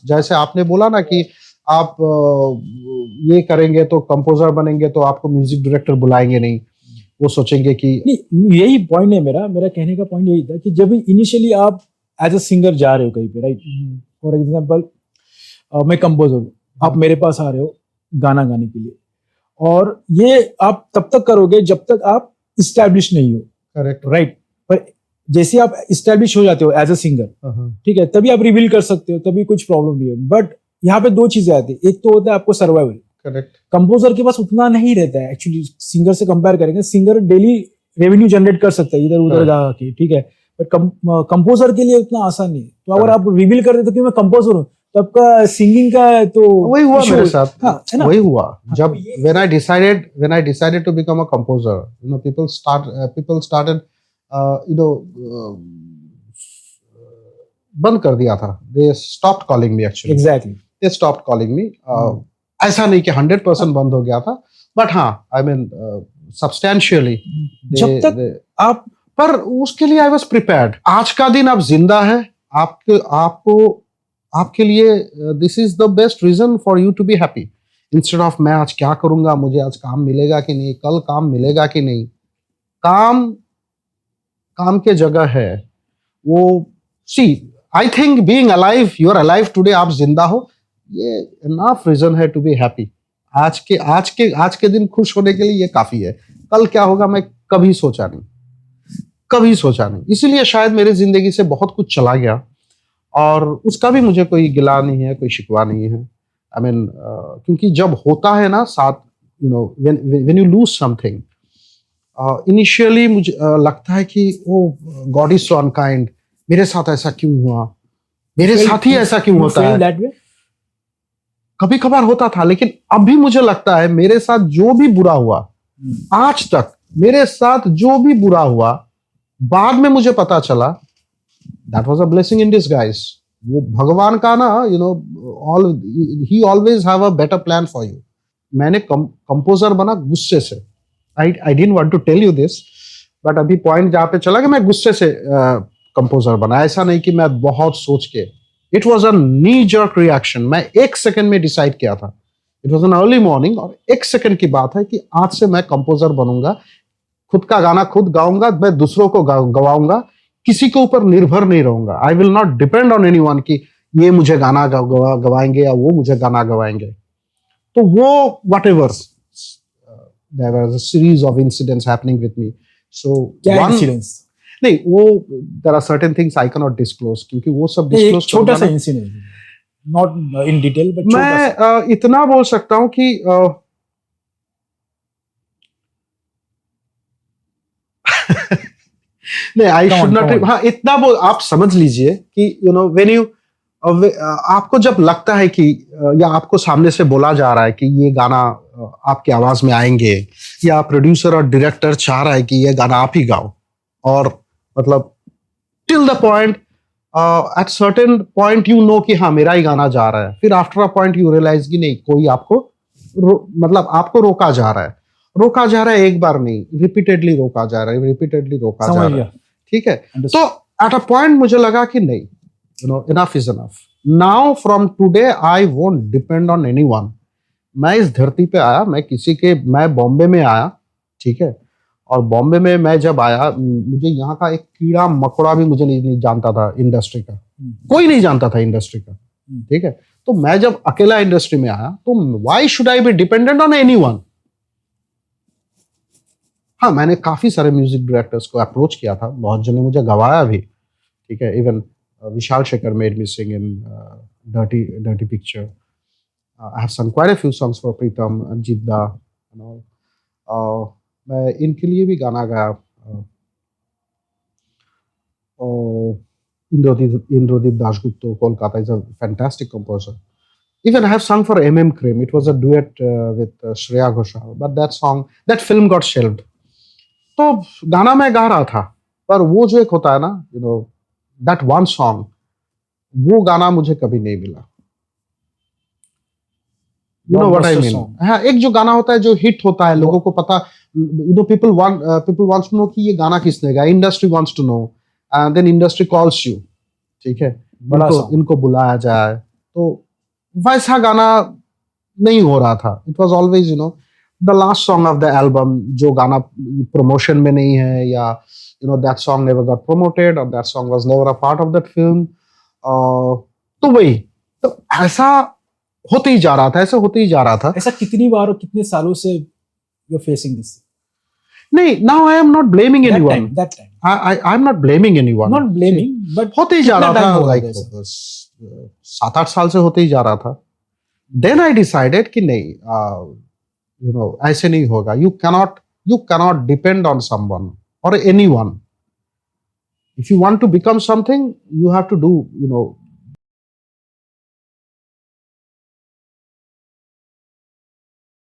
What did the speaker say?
जैसे आपने बोला ना कि आप ये करेंगे तो कंपोजर बनेंगे तो आपको म्यूजिक डायरेक्टर बुलाएंगे नहीं, वो सोचेंगे कि नहीं, यही पॉइंट है मेरा कहने का पॉइंट यही था कि जब इनिशियली आप एज अ सिंगर जा रहे हो कहीं पे, राइट, फॉर एग्जांपल मैं कंपोजर हूँ, आप मेरे पास आ रहे हो गाना गाने के लिए, और ये आप तब तक करोगे जब तक आप इस्टेब्लिश नहीं हो, करेक्ट, राइट। पर जैसे आप इस्टेब्लिश हो जाते हो एज अ सिंगर, ठीक है, तभी आप रिवील कर सकते हो, तभी कुछ प्रॉब्लम नहीं है। बट यहाँ पे दो चीजें आती है, एक तो होता है आपको सर्वाइवल, करेक्ट, कंपोजर के पास उतना नहीं रहता है एक्चुअली, सिंगर से कंपेयर करेंगे, सिंगर डेली रेवेन्यू जनरेट कर सकता है इधर उधर गा के, ठीक है, बट कंपोजर के लिए उतना आसान नहीं है। तो अगर आप रिवील कर देते कि मैं कंपोजर हूँ, तो आपका सिंगिंग का तो वही हुआ मेरे साथ, हाँ, है ना, वही हुआ जब when I decided to become a composer, you know, people started you know बंद कर दिया था, they stopped calling me actually, exactly, they stopped calling me, ऐसा नहीं कि 100% बंद हो गया था, बट हाँ, I mean substantially जब तक आप, पर उसके लिए I was prepared। आज का दिन आप जिंदा है, आपके लिए this is the best reason for you to be happy, instead of मैं आज क्या करूंगा, मुझे आज काम मिलेगा कि नहीं, कल काम मिलेगा कि नहीं। काम के जगह है वो। See, I think being alive, you are alive today, आप जिंदा हो, ये इनफ रीजन है टू बी हैप्पी। आज के दिन खुश होने के लिए ये काफी है। कल क्या होगा मैं कभी सोचा नहीं, इसीलिए शायद मेरी जिंदगी से बहुत कुछ चला गया, और उसका भी मुझे कोई गिला नहीं है, कोई शिकवा नहीं है। आई मीन क्योंकि जब होता है ना साथ, you know, when you lose something, initially मुझे लगता है कि ओ गॉड इज सो अनकाइंड, मेरे साथ ऐसा क्यों हुआ, मेरे साथ ही ऐसा क्यों होता है। कभी कभार होता था, लेकिन अब भी मुझे लगता है मेरे साथ जो भी बुरा हुआ, आज तक मेरे साथ जो भी बुरा हुआ, बाद में मुझे पता चला that was a blessing in disguise। वो भगवान का ना, you know, he always have a better plan for you। मैंने कंपोजर बना गुस्से से। I didn't want to tell you this, but अभी पॉइंट जहाँ पे चला कि मैं गुस्से से कंपोजर बना, ऐसा नहीं कि मैं बहुत सोच के। It was a knee jerk reaction। मैं एक सेकंड में डिसाइड किया था। It was an early morning, और एक सेकंड की बात है कि आज से मैं कंपोजर बनूंगा, खुद का गाना खुद गाऊंगा, मैं दूसरों को गवाऊंगा, किसी के ऊपर निर्भर नहीं रहूंगा। I will not depend on anyone कि ये मुझे गाना गवाएंगे या वो मुझे गाना गवाएंगे। तो वो whatever, there was a series of incidents happening with me. So incidents नहीं, वो there are certain things I can not disclose, क्योंकि वो सब डिस्क्लोज छोटा सा incident, not in detail, but मैं इतना बोल सकता हूं कि नहीं, आई शुड नॉट। हाँ, इतना बोल, आप समझ लीजिए कि यू नो व्हेन यू, आपको जब लगता है कि या आपको सामने से बोला जा रहा है कि ये गाना आपकी आवाज में आएंगे, या प्रोड्यूसर और डायरेक्टर चाह रहा है कि ये गाना आप ही गाओ, और मतलब till the point, at certain point you know कि हाँ मेरा ही गाना जा रहा है, फिर after a point you realize कि नहीं, कोई आपको मतलब आपको रोका जा रहा है, एक बार नहीं, रिपीटेडली रोका जा रहा है, ठीक है। तो एट अ पॉइंट मुझे लगा कि नहीं, you know, enough is enough. Now from today I won't depend on anyone. मैं इस धरती पे आया, मैं बॉम्बे में आया, ठीक है, और बॉम्बे में मैं जब आया, मुझे यहाँ का एक कीड़ा मकोड़ा भी मुझे नहीं जानता था इंडस्ट्री का, कोई नहीं जानता था इंडस्ट्री का, ठीक है। तो मैं जब अकेला इंडस्ट्री में आया, तो why should I be dependent on anyone. हाँ, मैंने काफी सारे म्यूजिक डायरेक्टर्स को अप्रोच किया था, बहुत जने मुझे गवाया भी, ठीक है। Even Vishal Shekhar made me sing in dirty picture. I have सung quite a few songs for Pritam, जिद्दा and all। मैं इनके लिए भी गाना गाया। Indradeep दाशगुप्ता, Kolkata, is a fantastic composer। Even I have sung for M.M. Cream। It was a duet with Shreya Ghoshal, but that film got shelved। तो गाना मैं गा रहा था, पर वो जो एक होता है ना, you know, that one song, वो गाना मुझे कभी नहीं मिला। You know what I mean. हाँ, एक जो गाना होता है जो हिट होता है, लोगों को पता, you know, people wants to know कि ये गाना किसने गाया, industry wants to know, and then industry calls you, ठीक है, इनको बुलाया जाए, तो वैसा गाना नहीं हो रहा था. It was always the last song of the album, जो गाना प्रमोशन में नहीं है, या that song never got promoted, और that song was never a part of that film. तो वही, तो ऐसा होते ही जा रहा था, ऐसे होते ही जा रहा था. ऐसा कितनी बार और कितने सालों से यू आर फेसिंग दिस? नहीं, now I am not blaming anyone. That time I am not blaming anyone. Not blaming, but होते ही जा कितना रहा time था, हो रहा लाइक था ऐसा? 7-8 साल से होते ही जा रहा था. देन आई डिसाइडेड कि नहीं, ऐसे नहीं होगा. You cannot depend on someone और anyone. If you want to become something, you have to do